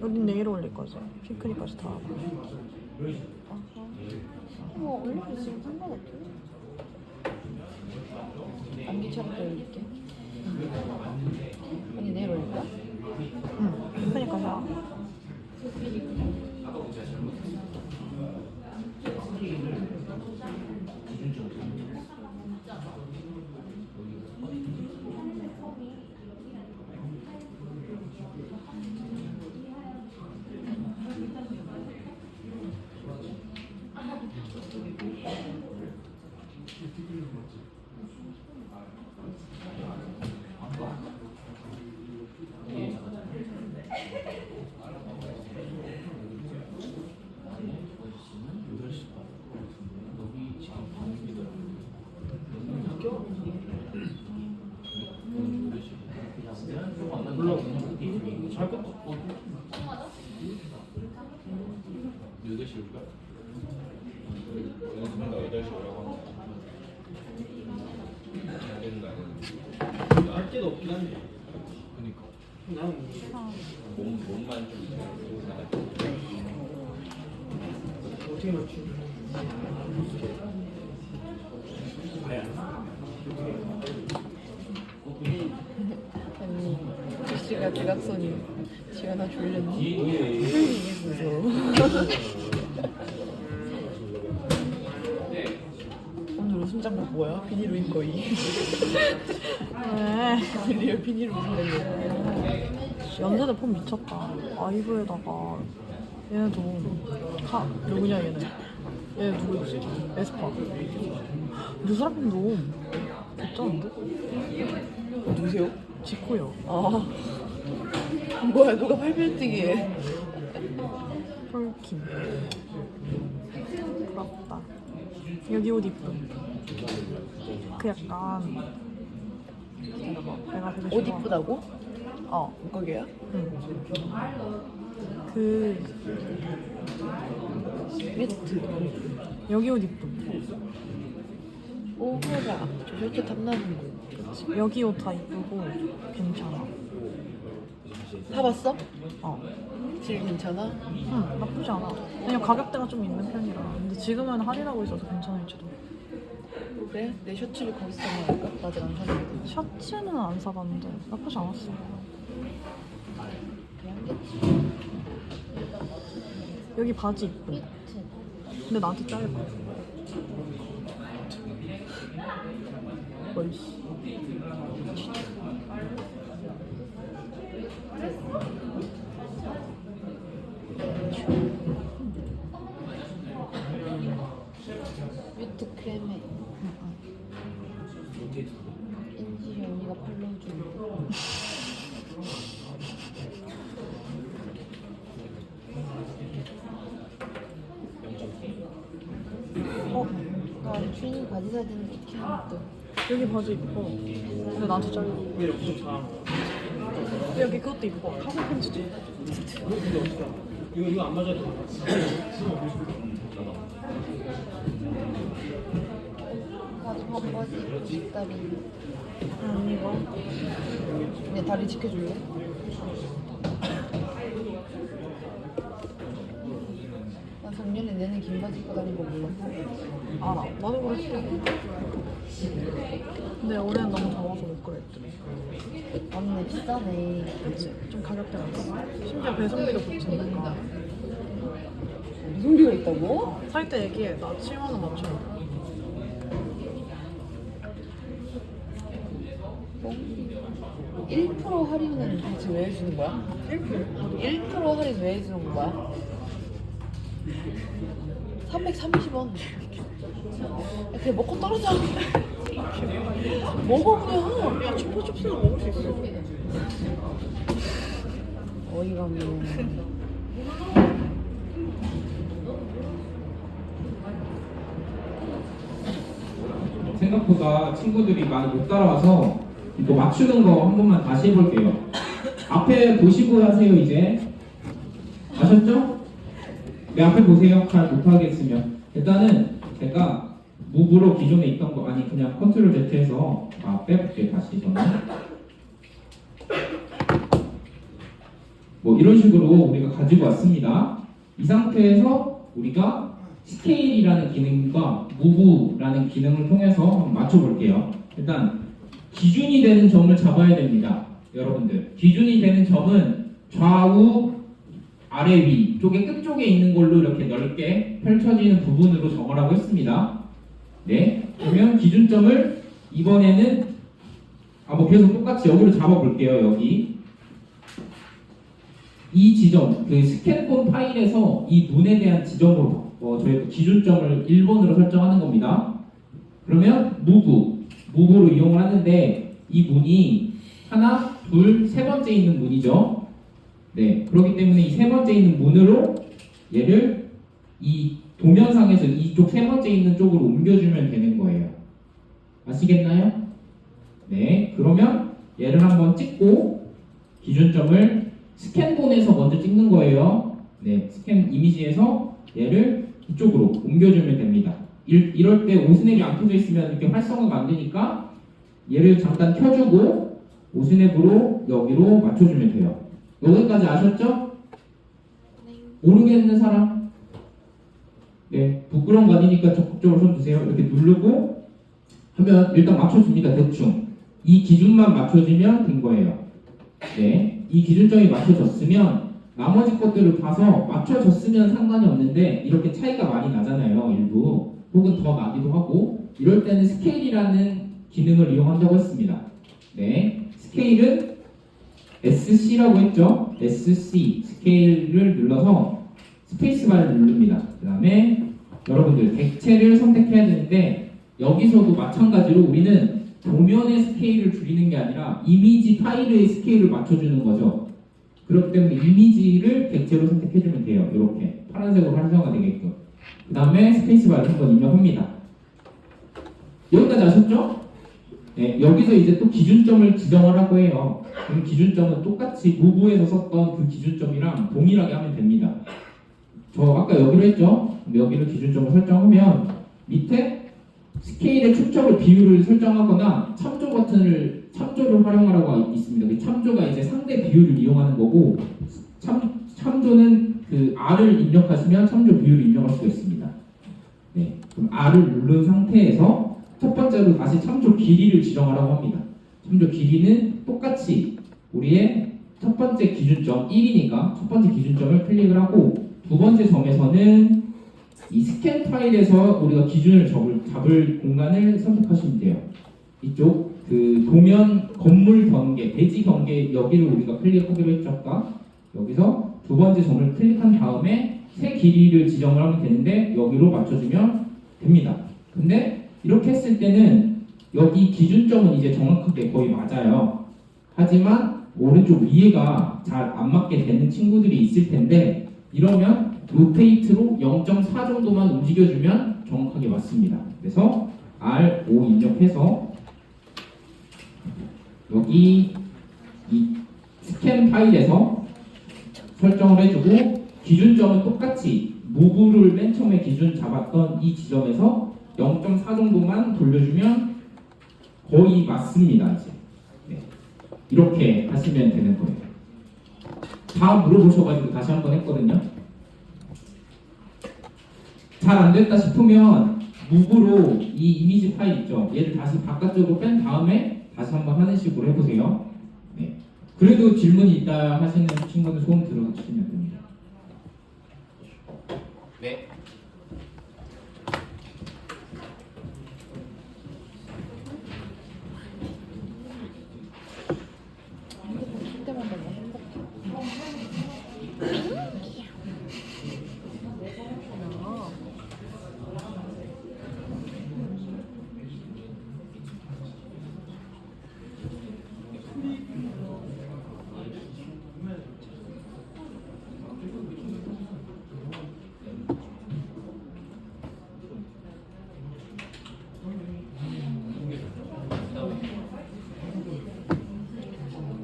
우린 내일 올릴 거지. 피크닉까지 다 하고. 올려도 지금 상관없죠? 안 귀찮게 올릴게. 언니 내일 올릴까? 응, 피크닉까지 하고. 연습한다 8시 오라고 하는 거. 안 되는 거 아니야? 할 데도 없긴 한데. 그니까. 나는 몸만 좀 나가. 어떻게 맞추? 아니 제시가 대각선이 지연아 졸렸니? 뒤에 이게 무서워. 네. 오늘 웃음 장갑 뭐야? 비닐로인 거의. 왜? 리얼 비닐 웃음 장갑. 연세대 폼 미쳤다. 아이브에다가 얘네도 누구냐 얘네. 얘 누구지? 에스파. 르스라핌도 괜찮은데? 누구세요? 지코요. 아 뭐야 누가 8빌딩이에 폴킴. 부럽다. 여기 옷 이쁨. 그 약간 내가 되게 옷 좋아. 이쁘다고? 어. 거기야? 응. 그 스위트 여기 옷 이쁨. 오호라 저 셔츠 탐나는군. 여기 옷 다 이쁘고 괜찮아. 사봤어? 어. 질 괜찮아? 응, 나쁘지 않아. 그냥 가격대가 좀 있는 편이라. 근데 지금은 할인하고 있어서 괜찮을지도. 그래? 내 셔츠를 거기서 사면 할까? 나 아직 안 샀는데. 셔츠는 안 사봤는데 나쁘지 않았어. 여기 바지 이쁨. 근데 나한테 짧아. 멀씨. 뮤트 크레메. 인지 언니가 팔로우 중. 어? 나 주인이 바지 사야 되는데 어떻게 하면 또. 여기 바지 이뻐. 근데 나한테 짧아. 왜 이렇게 잘? 여기 그것도 이뻐. 카고 팬츠도 이뻐. 근데 어떻게? 이거 안 맞아도. 나도 바지 입고 싶다리. 안 입어. 내 다리 지켜줄래? 나 작년에 내는 긴 바지 입고 다닌 거 몰랐어. 알아. 나도 그랬어. 근데 올해는 너무 더워서 못 그랬지. 맞네, 비싸네. 그치? 좀 가격대가 있어. 심지어 배송비도 붙이니까. 배송비가 있다고? 살 때 얘기해. 나 7만 원 맞춰. 1% 할인은 도대체 왜 해주는 거야? 1% 할인 왜 해주는 거야? 330원. 그냥 먹고 떨어져. 먹어 그냥. 야, chupa-chups는 먹을 수 있어. 어이가 없네. 생각보다 친구들이 많이 못 따라와서 이거 맞추는 거 한 번만 다시 해볼게요. 앞에 보시고 하세요. 이제 아셨죠? 네, 앞에 보세요. 잘 못하겠으면 일단은 제가 무브로 기존에 있던 거 아니 그냥 컨트롤 Z해서 빼볼게요. 다시 저는 뭐 이런 식으로 우리가 가지고 왔습니다. 이 상태에서 우리가 스케일이라는 기능과 무브라는 기능을 통해서 한번 맞춰볼게요. 일단 기준이 되는 점을 잡아야 됩니다. 여러분들 기준이 되는 점은 좌우 아래 위 쪽에 끝쪽에 있는 걸로 이렇게 넓게 펼쳐지는 부분으로 적으라고 했습니다. 네, 그러면 기준점을 이번에는 뭐 계속 똑같이 여기로 잡아볼게요. 여기 이 지점, 그 스캔폰 파일에서 이 문에 대한 지점으로 저희가 기준점을 1번으로 설정하는 겁니다. 그러면 무브로 이용을 하는데 이 문이 하나, 둘, 세 번째 있는 문이죠. 네, 그렇기 때문에 이 세 번째 있는 문으로 얘를 이 도면상에서 이쪽 세 번째 있는 쪽으로 옮겨주면 되는 거예요. 아시겠나요? 네, 그러면 얘를 한번 찍고 기준점을 스캔본에서 먼저 찍는 거예요. 네, 스캔 이미지에서 얘를 이쪽으로 옮겨주면 됩니다. 이럴 때 오스냅이 안 켜져 있으면 이렇게 활성화가 안 되니까 얘를 잠깐 켜주고 오스냅으로 여기로 맞춰주면 돼요. 여기까지 아셨죠? 모르겠는 사람? 네, 부끄러운 거 아니니까 적극적으로 손 드세요. 이렇게 누르고 하면 일단 맞춰줍니다. 대충 이 기준만 맞춰주면 된 거예요. 네, 이 기준점이 맞춰졌으면 나머지 것들을 봐서 맞춰졌으면 상관이 없는데 이렇게 차이가 많이 나잖아요. 일부 혹은 더 나기도 하고 이럴 때는 스케일이라는 기능을 이용한다고 했습니다. 네, 스케일은 SC라고 했죠. SC 스케일을 눌러서 스페이스바를 누릅니다. 그 다음에 여러분들 객체를 선택해야 되는데 여기서도 마찬가지로 우리는 도면의 스케일을 줄이는 게 아니라 이미지 파일의 스케일을 맞춰주는 거죠. 그렇기 때문에 이미지를 객체로 선택해주면 돼요. 이렇게 파란색으로 활성화가 되게끔. 그 다음에 스페이스바를 한번 입력합니다. 여기까지 아셨죠? 네, 여기서 이제 또 기준점을 지정하라고 해요. 그럼 기준점은 똑같이 무브에서 썼던 그 기준점이랑 동일하게 하면 됩니다. 저 아까 여기로 했죠? 여기를 기준점을 설정하면 밑에 스케일의 축적을 비율을 설정하거나 참조를 활용하라고 있습니다. 그 참조가 이제 상대 비율을 이용하는 거고 참조는 그 R을 입력하시면 참조 비율을 입력할 수가 있습니다. 네, 그럼 R을 누른 상태에서 첫 번째로 다시 참조 길이를 지정하라고 합니다. 참조 길이는 똑같이 우리의 첫 번째 기준점 1이니까 첫 번째 기준점을 클릭을 하고 두 번째 점에서는 이 스캔 파일에서 우리가 기준을 잡을 공간을 선택하시면 돼요. 이쪽 그 도면 건물 경계, 대지 경계 여기를 우리가 클릭하기로 했죠. 아까 여기서 두 번째 점을 클릭한 다음에 새 길이를 지정을 하면 되는데 여기로 맞춰주면 됩니다. 근데 이렇게 했을 때는 여기 기준점은 이제 정확하게 거의 맞아요. 하지만 오른쪽 위에가 잘 안 맞게 되는 친구들이 있을 텐데 이러면 로테이트로 0.4 정도만 움직여주면 정확하게 맞습니다. 그래서 R5 입력해서 여기 이 스캔 파일에서 설정을 해주고 기준점은 똑같이 무브를 맨 처음에 기준 잡았던 이 지점에서 0.4 정도만 돌려주면 거의 맞습니다. 이제 네. 이렇게 하시면 되는 거예요. 다 물어보셔가지고 다시 한번 했거든요. 잘 안 됐다 싶으면 무브로 이 이미지 파일 있죠. 얘를 다시 바깥쪽으로 뺀 다음에 다시 한번 하는 식으로 해보세요. 네. 그래도 질문이 있다 하시는 친구는 소음 들어주시면 됩니다. 네. 할 때마다 너무 행복해.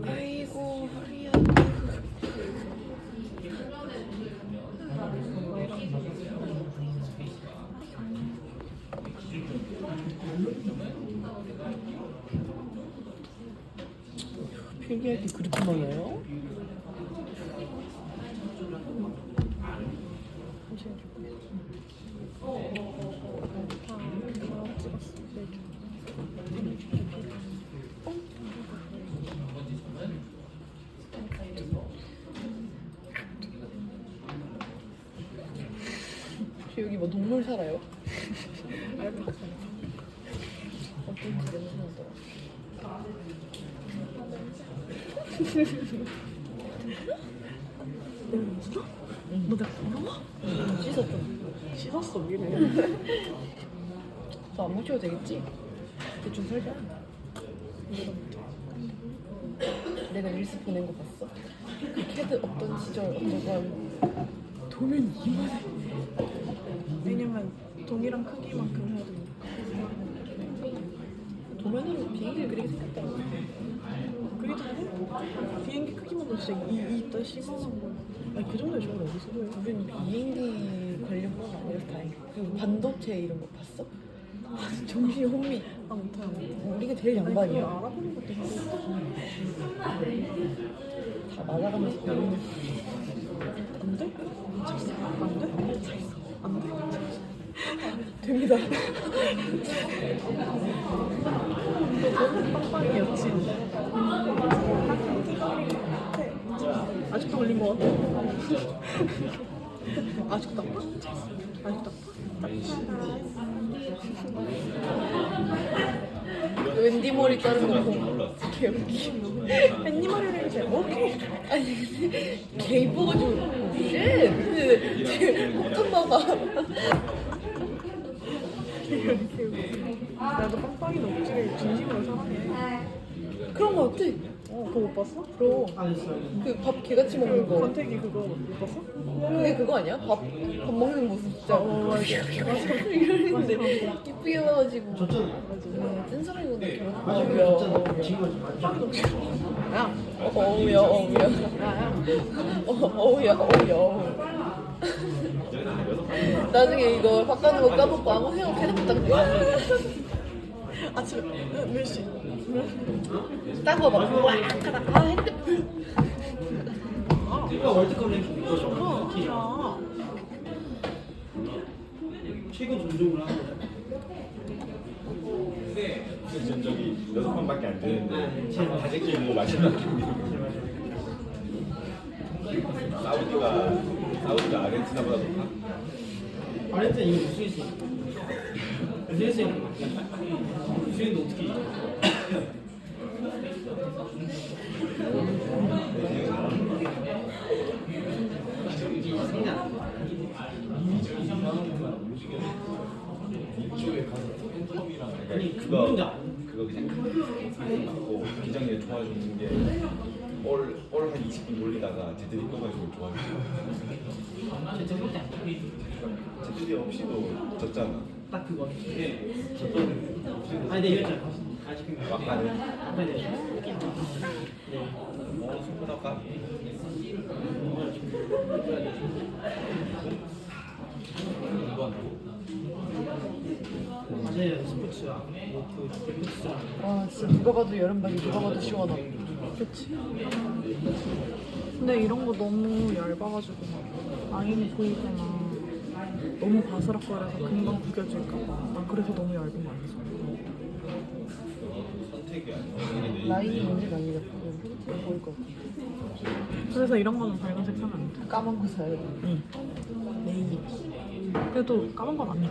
아이고 허리야. 필기할 때 그렇게 많아요? 혹시 여기 뭐 동물 살아요? 어떤 냄새 나더라. 너내 부러워? 씻었죠? 씻었어 미래. 저 안 묻혀도 되겠지? 대충 설정. 내가 릴스 보낸 거 봤어? 그 캐드 없던 시절 어쩌고 도면 이만해. 왜냐면 동이랑 크기만큼 해야 되니까. 도면으로 비행기를 그리게 생겼더라고. 그래도 비행기 크기만 진짜 이 있다 10만원 거. 아니 그 정도의 저걸 어디서 해? 우린 비행기 관련 건 아니라 그래서 다행이야. 그리고 반도체 이런 거 봤어? 정신이 혼미. 아 못해요. 우리가 제일 양반이야. 알아보는 것도 힘들어. 다 맞아가면서 배우는. 안 돼? 안 돼? 안 돼? 됩니다. 너무 빵빵이었지. 아직도 걸린 거 같아. 아직도 아파? 아직도 웬디 머리 자른 거 보고 개웃기. 팬니 머리를 이제 오케이. 아니 개 이뻐가지고 쉣! 폭탄 봐봐. 나도 빵빵이 녹지를 진심으로 사랑해. 그런 거 어때? 그거 못 봤어? 그럼 안 했어요. 그 밥 개같이 먹는 거 권태기 그거 못 봤어? 그게 그거 아니야? 밥 먹는 모습 진짜 이러는데 이쁘게 봐가지고 졌잖아요. 뜬사람이구나 맞아, 어우야 졌잖아요. 지금 하지 마. 야, 어우야 어우야 어우야 어우야 나중에 이거 바꿔는 거 까먹고 아무 생각 해놓고 딱 아침에 몇 시? 딴거 막 하다가 아 핸드폰 그러니까 월드컵 랭킹 이거죠. 야, 최고 존중을 하는 거죠. 지금 저기 6번밖에 안 되는데 다 제끼는 거 마지막 사우디가 아르헨티나보다 높아? 아르헨티나 이거 우승했으니까. 우승했으니까. 우승인데 어떻게 이겨? 아니 그거 그거 안 그냥 받고 기장님 좋아주는 게올한 20분 돌리다가 제들이 꺼가지고 좋아해. 제대로밖에 안 돼. 제들이 없이도 졌잖아. 딱 그거. 예. 아니 내 이랬잖아. 아직 막판에 아니 네. 손바닥 맞아요 스포츠야. 뭐그 스포츠야. 와 진짜 누가 봐도 여름밤이 누가 봐도 시원하고 그치. 근데 이런 거 너무 얇아가지고 막 라인이 보이거나 너무 바스락거려서 금방 구겨질까봐. 난 그래서 너무 얇은 거 아니야? 선택이 아니야. 라인이 문제가 아니라 그냥 보일 것 같아 그래서 이런 거는 밝은색 사면 안 돼. 까만 거 사야 돼 네이비. 그래도 까만 건 아니야.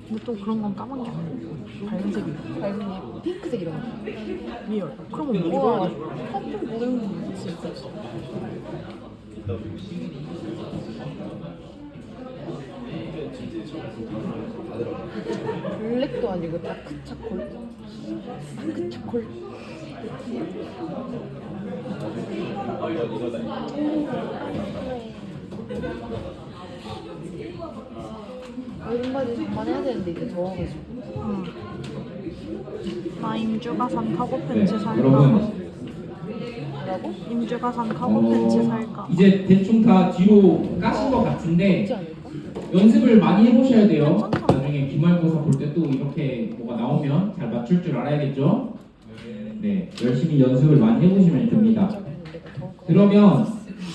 근데 또 그런 건 까만 게 아니고 밝은색이 밝은 게 핑크색 이런 거 리얼. 그런 건 우와 입어야지. 커플 모델 진짜 블랙도 아니고 다크 차콜 다크 차콜 여름바지 그만해야 되는데 이제 더워가지고 나 임주가 산 카고 네, 팬츠 살까? 여러분 뭐라고? 임주가 산 카고 팬츠 살까? 이제 대충 다 뒤로 까신 것 있지 같은데 않을까? 연습을 많이 해보셔야 돼요. 나중에 기말고사 볼 때 또 이렇게 뭐가 나오면 잘 맞출 줄 알아야겠죠? 네, 열심히 연습을 많이 해보시면 됩니다. 그러면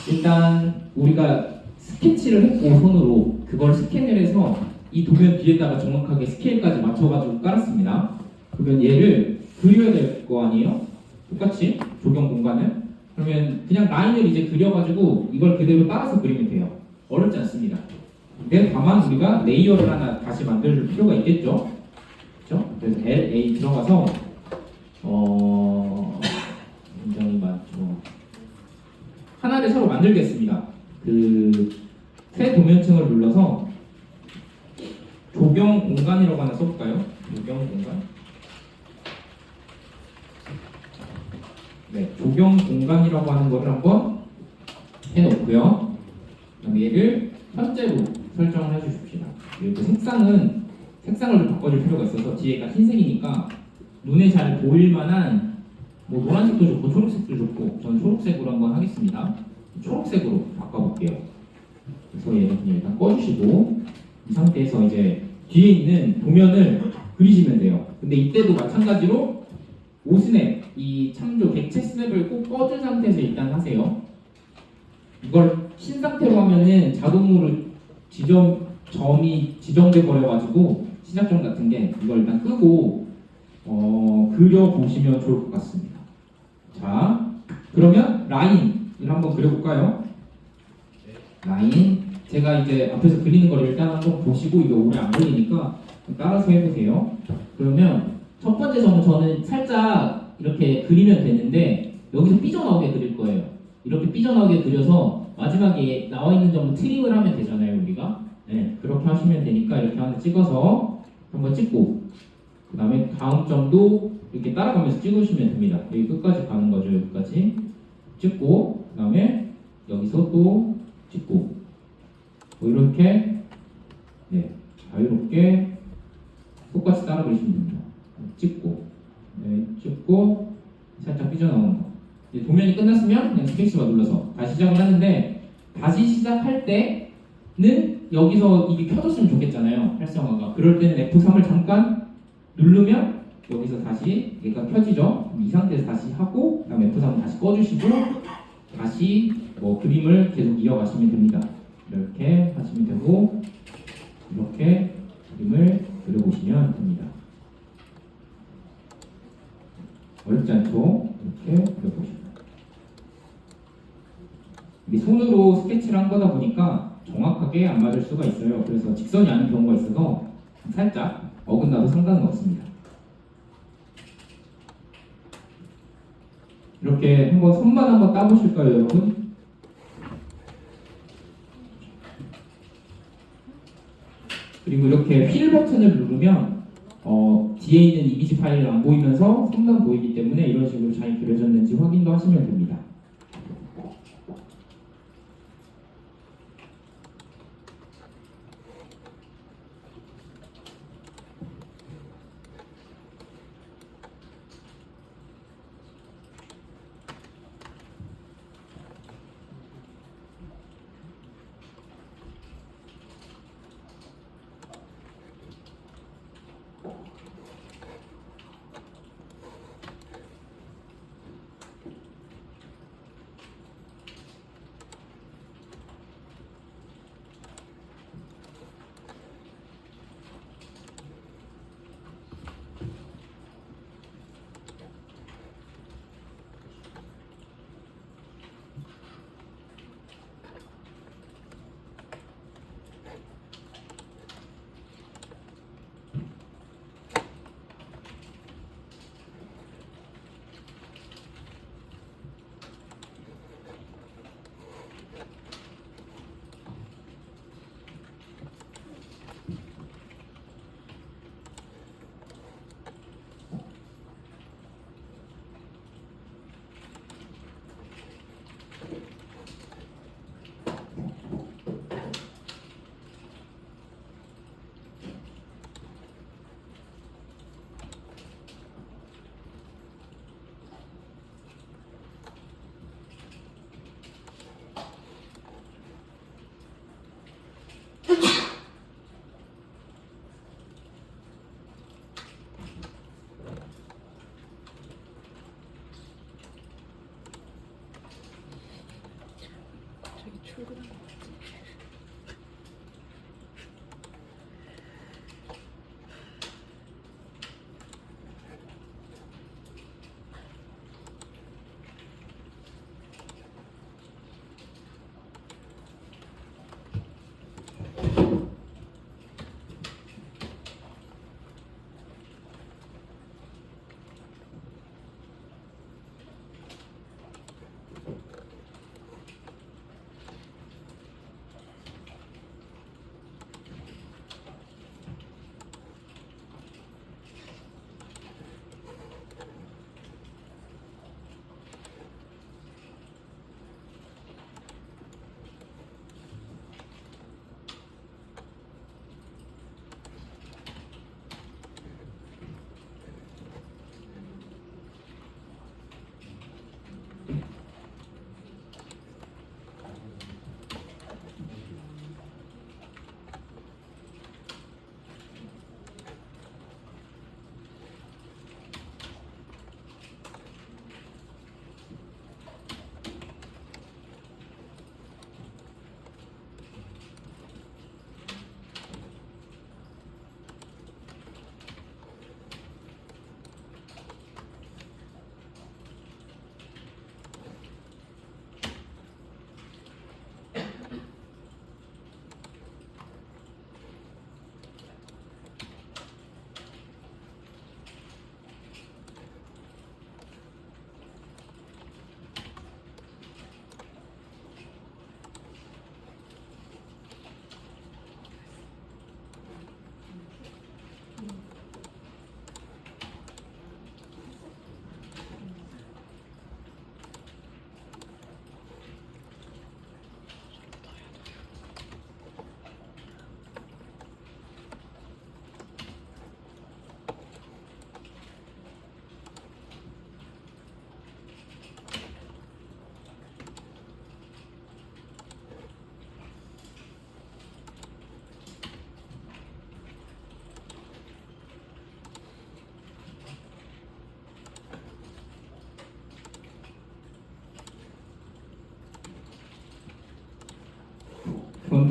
일단 우리가 스케치를 했고 손으로 그걸 스캔을 해서 이 도면 뒤에다가 정확하게 스케일까지 맞춰가지고 깔았습니다. 그러면 얘를 그려야 될 거 아니에요? 똑같이 조경 공간을 그러면 그냥 라인을 이제 그려가지고 이걸 그대로 따라서 그리면 돼요. 어렵지 않습니다. 근데 다만 우리가 레이어를 하나 다시 만들 필요가 있겠죠? 그렇죠? 그래서 LA 들어가서 굉장히 많죠. 하나를 새로 만들겠습니다. 그 새 도면층을 눌러서 조경 공간이라고 하나 써볼까요? 조경 공간. 네, 조경 공간이라고 하는 거를 한번 해놓고요. 그다음에 얘를 현재로 설정을 해주십시다. 그리고 색상을 좀 바꿔줄 필요가 있어서 뒤에가 흰색이니까 눈에 잘 보일 만한 뭐 노란색도 좋고 초록색도 좋고 저는 초록색으로 한번 하겠습니다. 초록색으로 바꿔볼게요. 그래서 얘는 그냥 일단 꺼주시고 이 상태에서 이제 뒤에 있는 도면을 그리시면 돼요. 근데 이때도 마찬가지로 5스냅, 이 참조 객체 스냅을 꼭 꺼준 상태에서 일단 하세요. 이걸 신 상태로 하면은 자동으로 점이 지정돼 버려가지고 시작점 같은 게 이걸 일단 끄고 그려보시면 좋을 것 같습니다. 자, 그러면 라인을 한번 그려볼까요? 라인. 제가 이제 앞에서 그리는 걸 일단 한번 보시고 이게 오래 안 걸리니까 따라서 해보세요. 그러면 첫 번째 점은 저는 살짝 이렇게 그리면 되는데 여기서 삐져나오게 그릴 거예요. 이렇게 삐져나오게 그려서 마지막에 나와 있는 점은 트림을 하면 되잖아요, 우리가. 네, 그렇게 하시면 되니까 이렇게 하나 찍어서 한번 찍고 그 다음에 다음 점도 이렇게 따라가면서 찍으시면 됩니다. 여기 끝까지 가는 거죠, 여기까지 찍고 그 다음에 여기서 또 찍고 이렇게 네, 자유롭게 똑같이 따라 그리시면 됩니다. 찍고 네, 찍고 살짝 삐져나오는 거. 이제 도면이 끝났으면 그냥 스페이스바 눌러서 다시 시작을 하는데 다시 시작할 때는 여기서 이게 켜졌으면 좋겠잖아요, 활성화가. 그럴 때는 F3을 잠깐 누르면 여기서 다시 얘가 켜지죠. 이 상태에서 다시 하고 그다음에 F3을 다시 꺼주시고 다시 뭐 그림을 계속 이어가시면 됩니다. 이렇게 하시면 되고 이렇게 그림을 그려보시면 됩니다. 어렵지 않죠? 이렇게 그려보시면 이게 손으로 스케치를 한 거다 보니까 정확하게 안 맞을 수가 있어요. 그래서 직선이 아닌 경우가 있어서 살짝 어긋나도 상관은 없습니다. 이렇게 한번 손만 한번 따보실까요, 여러분? 그리고 이렇게 휠 버튼을 누르면 뒤에 있는 이미지 파일이 안 보이면서 손만 보이기 때문에 이런 식으로 잘 그려졌는지 확인도 하시면 됩니다. 갑자기 출근한 거 같아.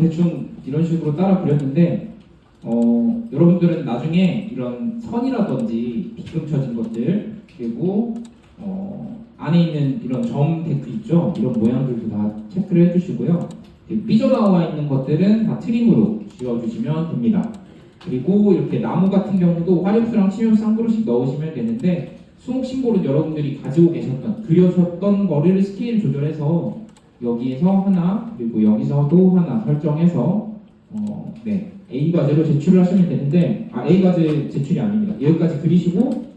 대충 이런 식으로 따라 그렸는데 여러분들은 나중에 이런 선이라든지 빗금 쳐진 것들 그리고 안에 있는 이런 점 테크 있죠? 이런 모양들도 다 체크를 해주시고요. 삐져나와 있는 것들은 다 트림으로 지워주시면 됩니다. 그리고 이렇게 나무 같은 경우도 화력수랑 침엽수 한 그루씩 넣으시면 되는데 수목 심볼은 여러분들이 가지고 계셨던 그려졌던 거를 스케일 조절해서 여기에서 하나 그리고 여기서도 하나 설정해서 네, A 과제로 제출을 하시면 되는데 A 과제 제출이 아닙니다. 여기까지 그리시고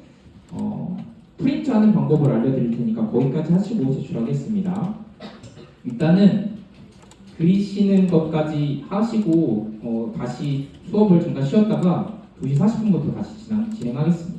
프린트하는 방법을 알려드릴 테니까 거기까지 하시고 제출하겠습니다. 일단은 그리시는 것까지 하시고 다시 수업을 잠깐 쉬었다가 2시 40분부터 다시 진행하겠습니다.